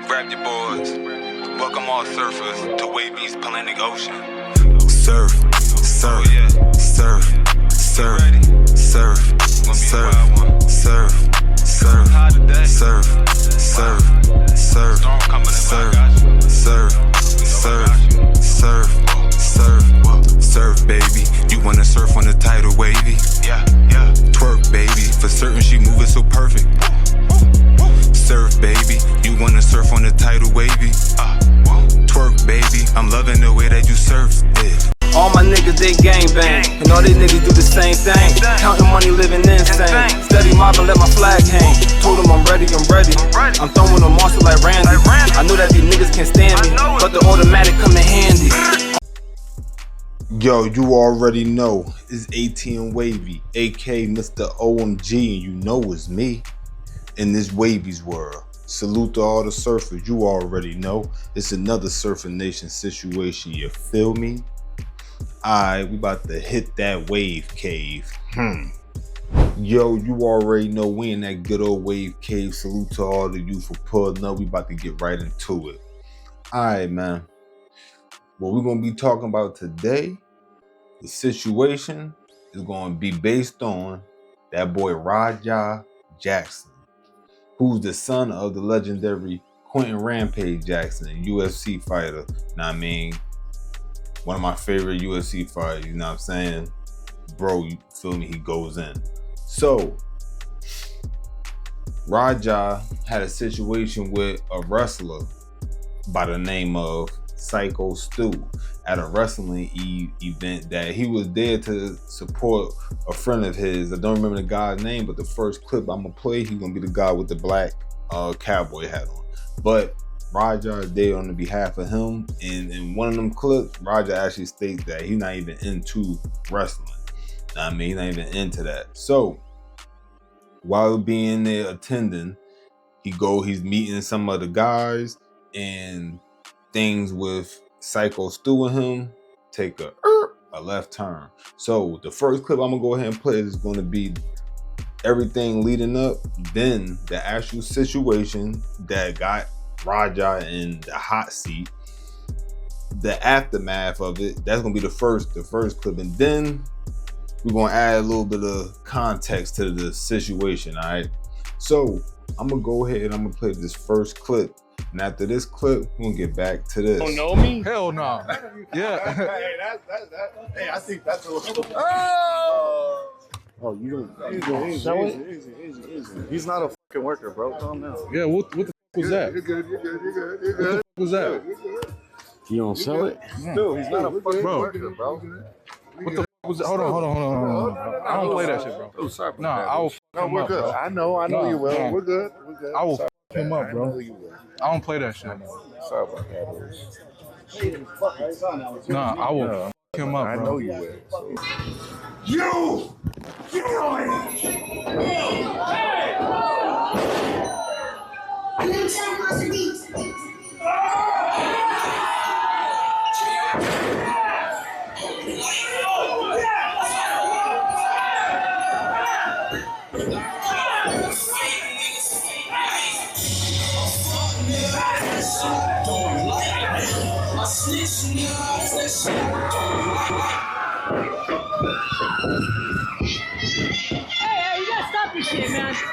Grab your boards. Welcome all surfers to Wavvy's Atlantic Ocean. Surf, surf, surf, surf, surf, surf, surf, surf, surf, surf, surf, surf, surf, surf, surf, baby. You wanna surf on the tidal wavy? Yeah, yeah. Twerk, baby. For certain, she moving so perfect. Surf, baby. You wanna surf on the tidal wavy? Twerk, baby. I'm loving the way that you surf it. All my niggas, they gang bang, and all these niggas do the same thing. Counting money, living insane. Steady mobbing, let my flag hang. Told them I'm ready, I'm ready. I'm throwing a monster like Randy. I know that these niggas can't stand me, but the automatic come in handy. Yo, you already know it's ATM Wavy, aka Mr. OMG, and you know it's me in this Wavy's world. Salute to all the surfers, you already know it's another Surfing Nation situation, you feel me? Alright, we about to hit that wave cave. Yo, you already know we in that good old wave cave. Salute to all of you for pulling up. We about to get right into it. Alright, man. What we're gonna be talking about today, the situation is gonna be based on that boy Rampage Jackson, who's the son of the legendary Quinton Rampage Jackson, a UFC fighter. Now, I mean, one of my favorite UFC fighters, you know what I'm saying? Bro, you feel me? He goes in. So, Raja had a situation with a wrestler by the name of Syko Stu at a wrestling event that he was there to support a friend of his. I don't remember the guy's name, but the first clip I'm gonna play, he's gonna be the guy with the black cowboy hat on. But Raja is there on the behalf of him, and in one of them clips, Raja actually states that he's not even into wrestling. I mean, he's not even into that. So, while being there attending, he's meeting some of the guys, and things with Syko Stu and him take a left turn. So, the first clip I'm gonna go ahead and play is gonna be everything leading up, then the actual situation that got Raja in the hot seat, the aftermath of it. That's gonna be the first clip, and then we're gonna add a little bit of context to the situation. All right, so I'm gonna go ahead and I'm gonna play this first clip, and after this clip we're gonna get back to this. Don't know me? Hell no. Yeah. Hey, I think that's a little. Oh, you don't show it? Easy. He's not a fucking worker, bro. Calm down. Yeah, what the was that? You're good. What the was that? You don't sell it? No, he's not a fucking worker, bro. What the was that? Hold on. I don't play that shit, bro. Oh, sorry. Nah, I will No, we're good. Bro. I know you will. No. We're good. I will fuck him up, bro. I know you will. I don't play that shit. Sorry about that, Nah, I will fuck him up, bro. I know you will. You! Get on it! Hey, you gotta stop this shit, man. Hey.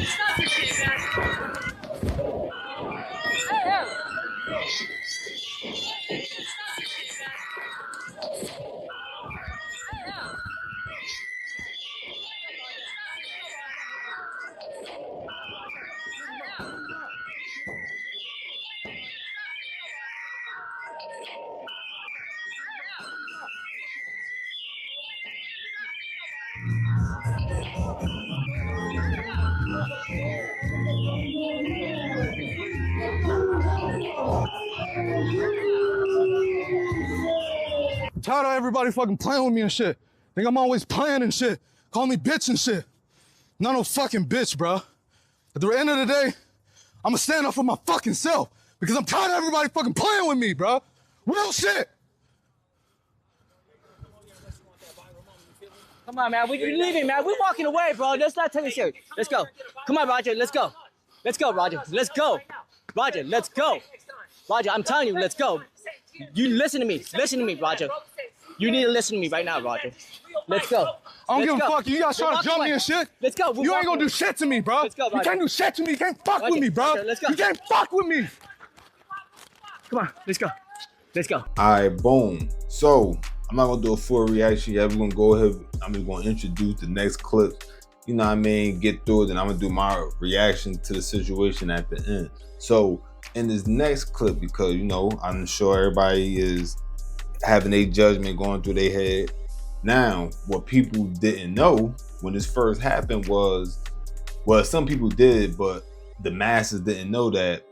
Stop this shit, man. Hey. Tired of everybody fucking playing with me and shit. Think I'm always playing and shit. Call me bitch and shit. Not no fucking bitch, bro. At the end of the day, I'ma stand up for my fucking self because I'm tired of everybody fucking playing with me, bro. Real shit. Come on, man. We're leaving, man. We're walking away, bro. Let's not take it serious. Let's go. Come on, Roger. Let's go. Let's go, Roger. Let's go. Roger, let's go. Roger, I'm telling you, let's go. You listen to me. Listen to me, Roger. You need to listen to me right now, Roger. Let's go. I don't give a fuck. You guys trying to jump me and shit? Let's go. You ain't gonna do shit to me, bro. Let's go, Roger. You can't do shit to me. You can't fuck with me, bro. Roger, let's go. You can't fuck with me. Come on, let's go. Let's go. All right, boom. So I'm not gonna do a full reaction yet. We're gonna go ahead. I'm just gonna introduce the next clip. You know what I mean? Get through it, and I'm gonna do my reaction to the situation at the end. So in this next clip, because you know, I'm sure everybody is having a judgment going through their head. Now, what people didn't know when this first happened was, well, some people did, but the masses didn't know that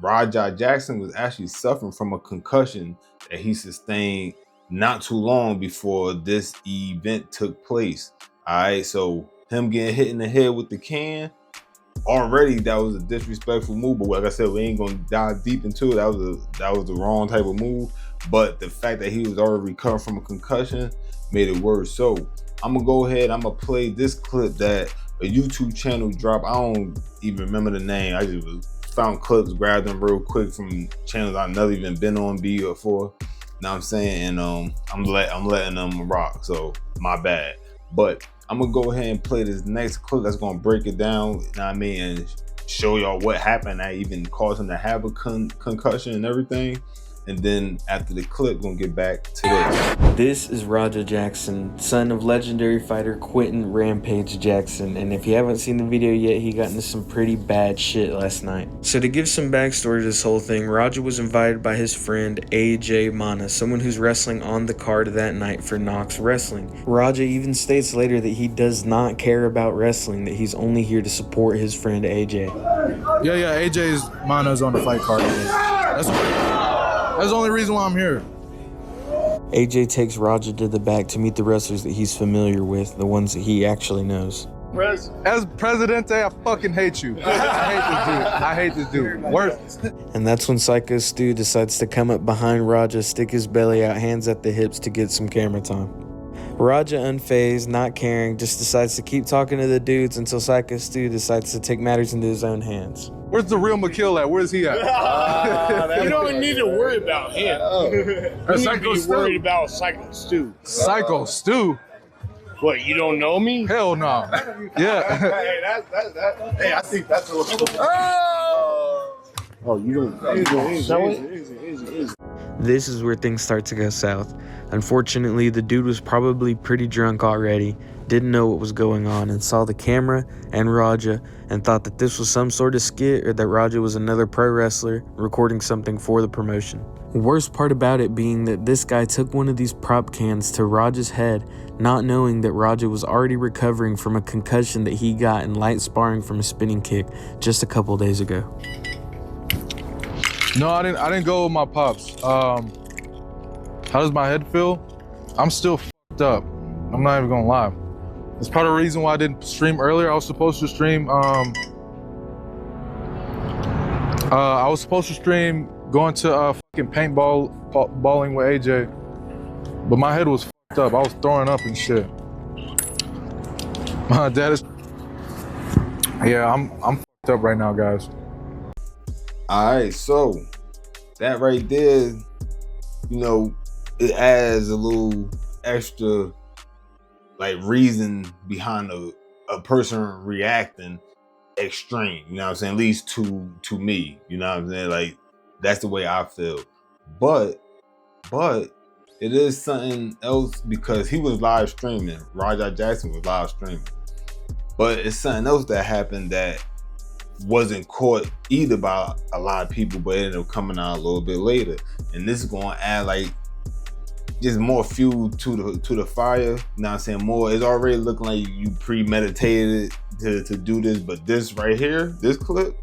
Rampage Jackson was actually suffering from a concussion that he sustained not too long before this event took place. All right, so him getting hit in the head with the can, already that was a disrespectful move. But like I said, we ain't gonna dive deep into it. That was the wrong type of move. But the fact that he was already recovering from a concussion made it worse. So I'm gonna go ahead. I'm gonna play this clip that a YouTube channel dropped. I don't even remember the name. I just found clips, grabbed them real quick from channels I've never even been on before. You know what I'm saying? And I'm letting them rock. So my bad. But I'm gonna go ahead and play this next clip that's gonna break it down, you know what I mean, and show y'all what happened that even caused him to have a concussion and everything. And then after the clip, we're gonna get back to this. This is Rampage Jackson, son of legendary fighter Quinton Rampage Jackson, and if you haven't seen the video yet, he got into some pretty bad shit last night. So to give some backstory to this whole thing, Raja was invited by his friend AJ Mana, someone who's wrestling on the card that night for KnokX Wrestling. Raja even states later that he does not care about wrestling, that he's only here to support his friend AJ. Yeah, AJ's Mana's on the fight card. That's the only reason why I'm here. AJ takes Raja to the back to meet the wrestlers that he's familiar with, the ones that he actually knows. As Presidente, I fucking hate you. I hate this dude. Worse. And that's when Syko Stu decides to come up behind Raja, stick his belly out, hands at the hips to get some camera time. Raja, unfazed, not caring, just decides to keep talking to the dudes until Syko Stu decides to take matters into his own hands. Where's the real McKill at? Where's he at? You don't need to worry about him. You need to be worried about Syko Stu. Syko Stu? What, you don't know me? Hell no. Yeah. Hey, I think that's a little. Oh, you don't show it? Easy. This is where things start to go south. Unfortunately, the dude was probably pretty drunk already, didn't know what was going on, and saw the camera and Raja and thought that this was some sort of skit or that Raja was another pro wrestler recording something for the promotion. Worst part about it being that this guy took one of these prop cans to Raja's head, not knowing that Raja was already recovering from a concussion that he got in light sparring from a spinning kick just a couple days ago. No, I didn't go with my pops. How does my head feel? I'm still fucked up. I'm not even gonna lie. It's part of the reason why I didn't stream earlier. I was supposed to stream going to fucking paintballing with AJ, but my head was fucked up. I was throwing up and shit. My dad is. Yeah, I'm fucked up right now, guys. All right, so that right there, you know, it adds a little extra like reason behind a person reacting extreme, you know what I'm saying? At least to me, you know what I'm saying? Like, that's the way I feel. But it is something else because he was live streaming. Rampage Jackson was live streaming. But it's something else that happened that wasn't caught either by a lot of people, but it ended up coming out a little bit later. And this is gonna add like just more fuel to the fire. You know what I'm saying? More, it's already looking like you premeditated to do this, but this right here, this clip,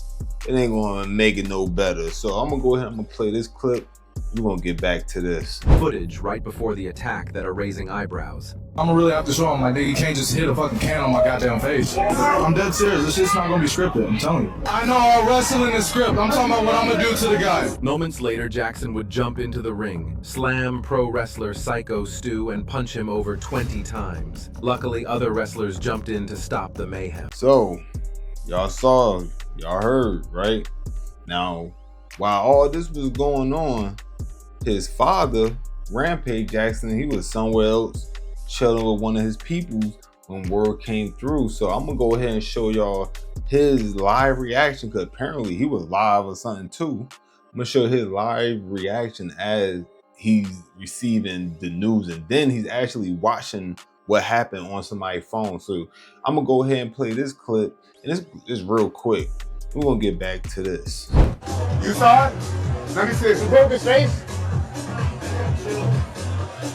it ain't gonna make it no better. So I'm gonna go ahead and I'm gonna play this clip We're gonna get back to this. Footage right before the attack that are raising eyebrows. I'm gonna really have to show him, like, nigga, you can't just hit a fucking can on my goddamn face. I'm dead serious. This shit's not gonna be scripted, I'm telling you. I know all wrestling is script. I'm talking about what I'm gonna do to the guy. Moments later, Jackson would jump into the ring, slam pro wrestler Syko Stu, and punch him over 20 times. Luckily, other wrestlers jumped in to stop the mayhem. So, y'all saw, y'all heard, right? Now, while all this was going on, his father, Rampage Jackson, he was somewhere else chilling with one of his peoples when word came through. So I'm gonna go ahead and show y'all his live reaction, because apparently he was live or something too. I'm gonna show his live reaction as he's receiving the news, and then he's actually watching what happened on somebody's phone. So I'm gonna go ahead and play this clip, and it's real quick. We're gonna get back to this. You saw it? Let me see it. You broke his face?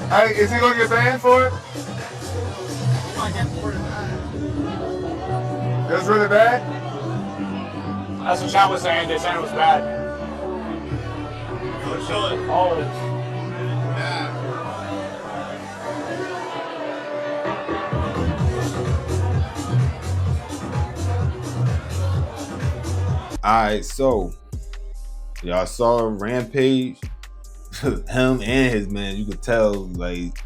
Hey, is he gonna get banned for it? That's really bad? That's what Sean was saying. They said it was bad. Show it. Oh. Alright, so y'all saw Rampage, him and his man, you could tell like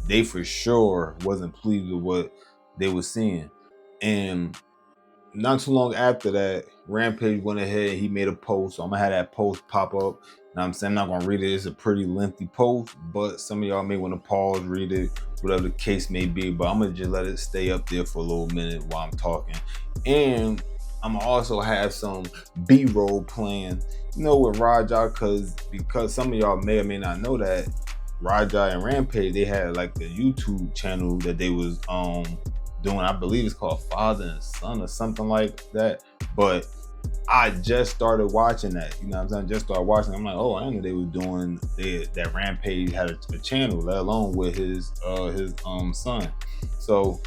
they for sure wasn't pleased with what they were seeing. And not too long after that, Rampage went ahead, he made a post. So I'm gonna have that post pop up. Now I'm saying I'm not gonna read it, it's a pretty lengthy post, but some of y'all may want to pause, read it, whatever the case may be. But I'm gonna just let it stay up there for a little minute while I'm talking. And I'm gonna also have some B-roll playing, you know, with Raja, because some of y'all may or may not know that Raja and Rampage, they had like a YouTube channel that they was doing. I believe it's called Father and Son or something like that. But I just started watching that, you know what I'm saying? Just started watching. I'm like, oh, I didn't know they was doing that. Rampage had a channel, let alone with his son. So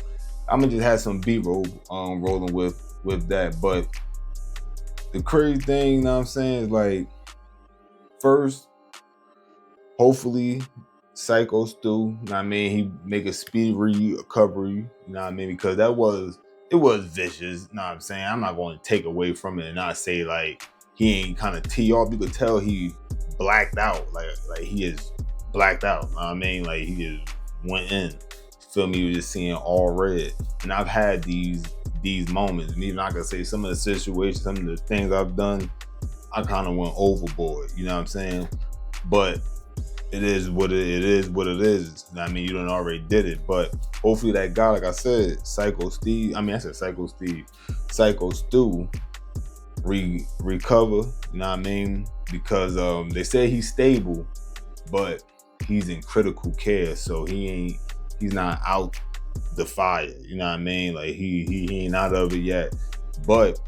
I'm gonna just have some B-roll rolling with that. But the crazy thing, you know what I'm saying, is like, first, hopefully Syko Stu, you know what I mean, he make a speedy recovery, you know what I mean, because it was vicious, you know what I'm saying. I'm not going to take away from it and not say like he ain't kind of tee off. You could tell he blacked out, like he is blacked out, you know what I mean, like he just went in, feel me, he was just seeing all red. And I've had these moments, and even I can say some of the situations, some of the things I've done, I kind of went overboard, you know what I'm saying? But it is what it is. You know what I mean, you done already did it. But hopefully that guy, like I said, Syko Stu recover, you know what I mean? Because they say he's stable, but he's in critical care, so he's not out the fire, you know what I mean? Like he ain't out of it yet. But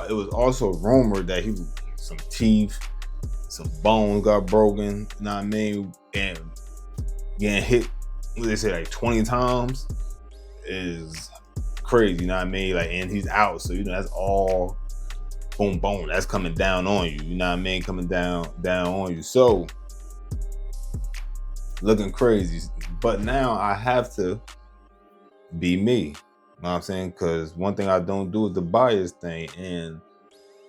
it was also rumored that some teeth, some bones got broken, you know what I mean? And getting hit, what they say, like 20 times is crazy, you know what I mean? Like, and he's out, so you know that's all boom boom, that's coming down on you, you know what I mean? Coming down on you. So looking crazy. But now I have to be me, you know what I'm saying? Because one thing I don't do is the bias thing, and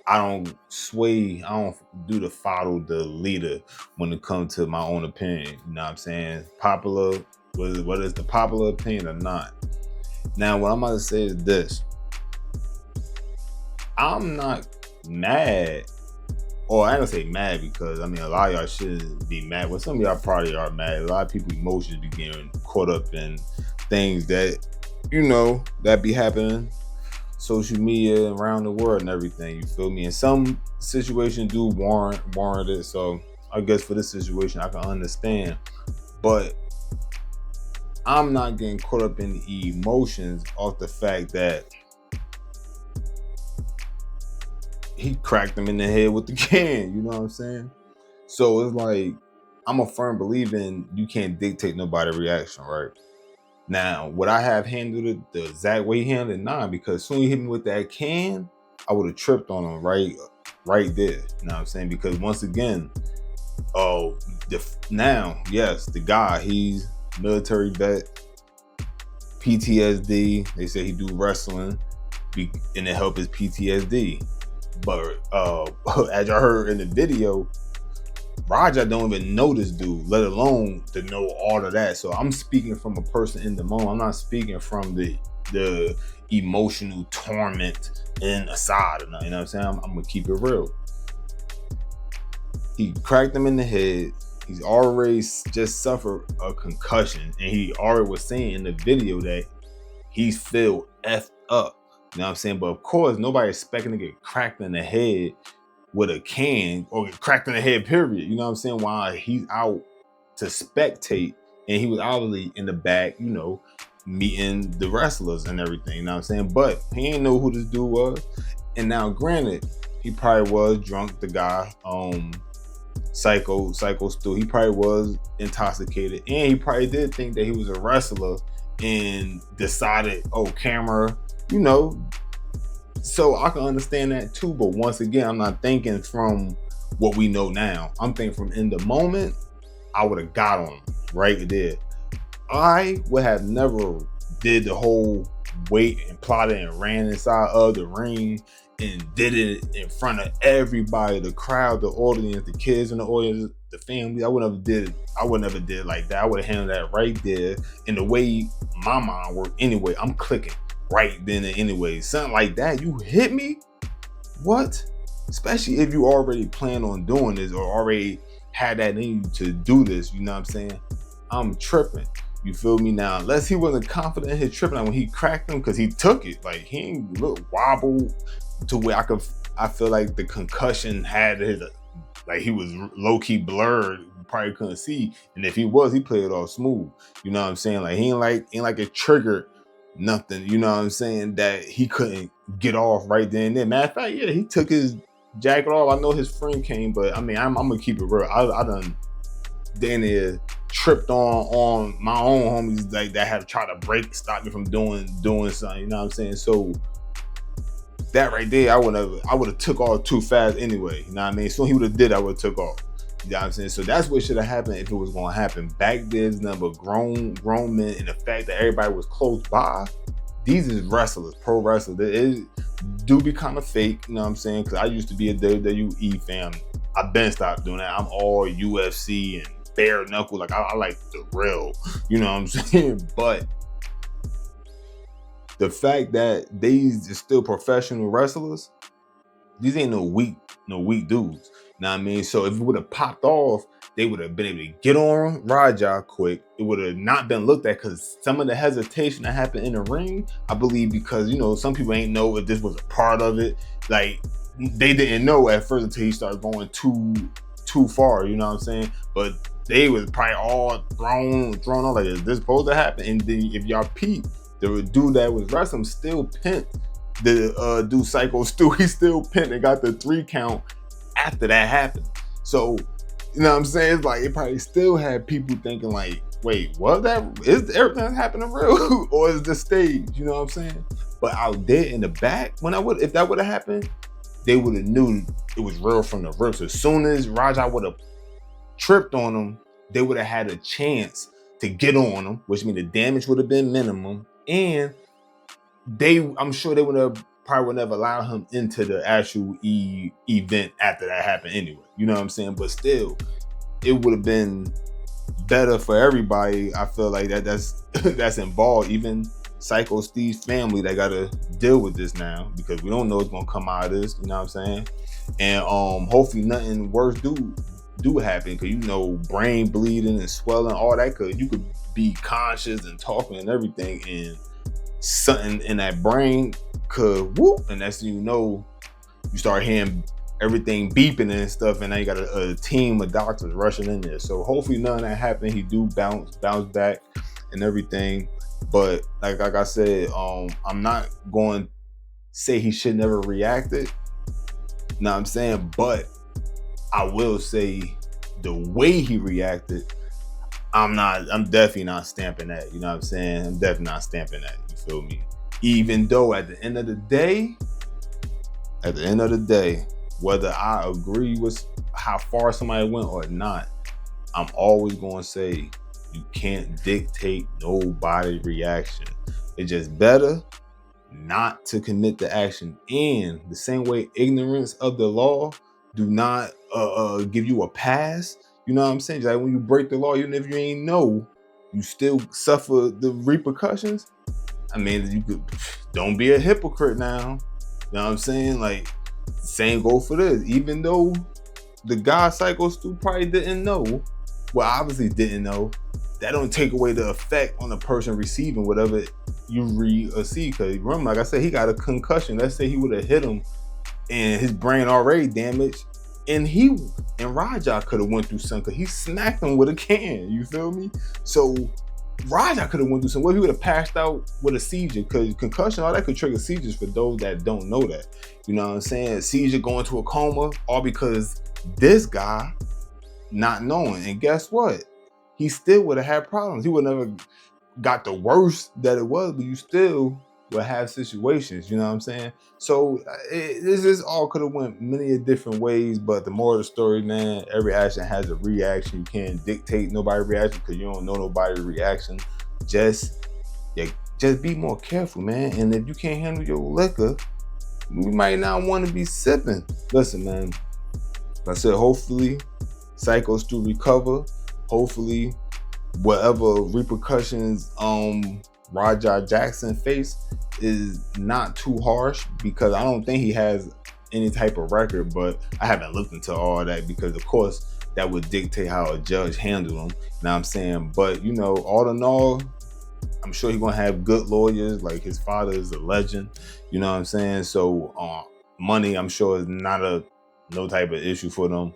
I don't sway, I don't do the follow the leader when it comes to my own opinion, you know what I'm saying? Popular, whether it's the popular opinion or not. Now, what I'm about to say is this. I'm not mad, or I ain't gonna say mad, because I mean, a lot of y'all shouldn't be mad. Well, some of y'all probably are mad. A lot of people emotions be getting caught up in things that, you know, that be happening, social media around the world and everything, you feel me? And some situations do warrant it, so I guess for this situation I can understand. But I'm not getting caught up in emotions off the fact that he cracked him in the head with the can, you know what I'm saying? So it's like, I'm a firm believer in you can't dictate nobody's reaction, right? Now, would I have handled it the exact way he handled it? Nah, because as soon as he hit me with that can, I would have tripped on him right there, you know what I'm saying? Because once again, Oh, now, yes, the guy, he's military vet, PTSD. They say he do wrestling and it help his PTSD. But as y'all heard in the video, Raja don't even know this dude, let alone to know all of that. So I'm speaking from a person in the moment. I'm not speaking from the emotional torment and aside. You know what I'm saying? I'm gonna keep it real. He cracked him in the head. He's already just suffered a concussion, and he already was saying in the video that he's feel effed up. You know what I'm saying? But of course, nobody expecting to get cracked in the head with a can or get cracked in the head, period. You know what I'm saying? While he's out to spectate, and he was obviously in the back, you know, meeting the wrestlers and everything. You know what I'm saying? But he ain't know who this dude was. And now, granted, he probably was drunk, the guy, Syko Stu. He probably was intoxicated, and he probably did think that he was a wrestler and decided, oh, camera, you know. So I can understand that too, but once again, I'm not thinking from what we know now. I'm thinking from in the moment, I would have got on him right there. I would have never did the whole wait and plotted and ran inside of the ring and did it in front of everybody, the crowd, the audience, the kids in the audience, the family. I would never did it like that. I would have handled that right there. And the way my mind worked anyway, I'm clicking right then and anyway. Something like that, you hit me? What? Especially if you already plan on doing this or already had that in you to do this, you know what I'm saying? I'm tripping. You feel me now? Unless he wasn't confident in his tripping, like when he cracked him, because he took it. Like he ain't look wobble to where I feel like the concussion had his, like he was low-key blurred, you probably couldn't see. And if he was, he played it all smooth. You know what I'm saying? Like he ain't like it triggered nothing, you know what I'm saying, that he couldn't get off right then and there. Matter of fact, yeah, he took his jacket off. I know his friend came, but I mean, I'm gonna keep it real. I done then there tripped on my own homies like that have tried to stop me from doing something, you know what I'm saying? So that right there, I would have took off too fast anyway, you know what I mean? So he would have did, I would have took off. You know what I'm saying? So that's what should have happened if it was gonna happen. Back there's number grown men, and the fact that everybody was close by. These is wrestlers, pro wrestlers. It do be kind of fake, you know what I'm saying? Because I used to be a WWE fan. I've been stopped doing that. I'm all UFC and bare knuckle. Like I like the real, you know what I'm saying? But the fact that these is still professional wrestlers, these ain't no weak dudes. You know what I mean? So if it would have popped off, they would have been able to get on Raja quick. It would have not been looked at, because some of the hesitation that happened in the ring, I believe, because, you know, some people ain't know if this was a part of it. Like, they didn't know at first until he started going too far, you know what I'm saying? But they was probably all thrown on like, is this supposed to happen? And then if y'all peep, the dude that was wrestling still pinned the dude Syko Stu. He still pinned and got the 3 count after that happened. So, you know what I'm saying? It's like, it probably still had people thinking like, wait, what? Is everything happening real? Or is this stage? You know what I'm saying? But out there in the back, if that would have happened, they would have knew it was real from the rip. So as soon as Raja would have tripped on him, they would have had a chance to get on him, which means the damage would have been minimum. And I'm sure they probably would never allow him into the actual event after that happened anyway. You know what I'm saying? But still, it would have been better for everybody. I feel like that's involved. Even Syko Stu's family, they gotta deal with this now, because we don't know what's gonna come out of this. You know what I'm saying? And hopefully nothing worse do happen, because you know, brain bleeding and swelling, all that, because you could be conscious and talking and everything, and something in that brain could whoop, and that's, you know, you start hearing everything beeping and stuff, and now you got a team of doctors rushing in there. So hopefully none of that happened. He do bounce back and everything. But like I said, I'm not going to say he should never reacted. You know what I'm saying? But I will say the way he reacted, I'm definitely not stamping that. You know what I'm saying? I'm definitely not stamping that. You feel me? Even though at the end of the day, whether I agree with how far somebody went or not, I'm always gonna say you can't dictate nobody's reaction. It's just better not to commit the action. And the same way ignorance of the law do not give you a pass. You know what I'm saying? Like when you break the law, even if you ain't know, you still suffer the repercussions. I mean, you could, don't be a hypocrite now. You know what I'm saying? Like, same go for this. Even though the guy Syko Stu probably didn't know, well, obviously didn't know, that don't take away the effect on the person receiving whatever you read or see. Because remember, like I said, he got a concussion. Let's say he would have hit him and his brain already damaged, and Raja could have went through something because he smacked him with a can. You feel me? So Raja could have went through something. What if he would have passed out with a seizure? Because concussion, all that could trigger seizures for those that don't know that. You know what I'm saying? Seizure going to a coma, all because this guy not knowing. And guess what? He still would have had problems. He would never got the worst that it was, but you still will have situations, you know what I'm saying? So this all could have went many different ways, but the moral of the story, man, every action has a reaction. You can't dictate nobody's reaction because you don't know nobody's reaction. Just be more careful, man. And if you can't handle your liquor, you might not want to be sipping. Listen, man, like I said, hopefully Syko Stu recover. Hopefully whatever repercussions Rampage Jackson faced is not too harsh, because I don't think he has any type of record, but I haven't looked into all that because of course that would dictate how a judge handled him. You know what I'm saying? But you know, all in all, I'm sure he's gonna have good lawyers. Like his father is a legend, you know what I'm saying? So money, I'm sure, is not no type of issue for them.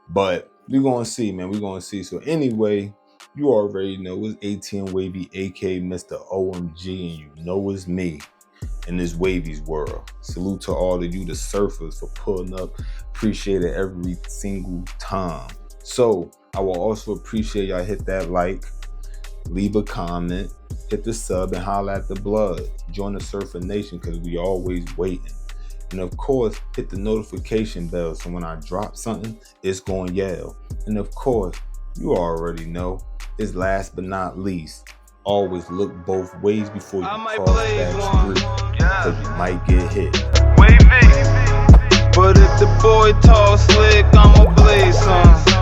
But we're gonna see, man. We're gonna see. So anyway, you already know it's ATM Wavy, aka Mr. OMG, and you know it's me in this Wavvy's world. Salute to all of you, the surfers, for pulling up. Appreciate it every single time. So I will also appreciate y'all hit that like, leave a comment, hit the sub, and holla at the blood. Join the Surfer Nation because we always waiting. And of course, hit the notification bell so when I drop something, it's going to yell. And of course, you already know, it's last but not least, always look both ways before you cross that street, because you might get hit. But if the boy tall slick, I'ma blaze some.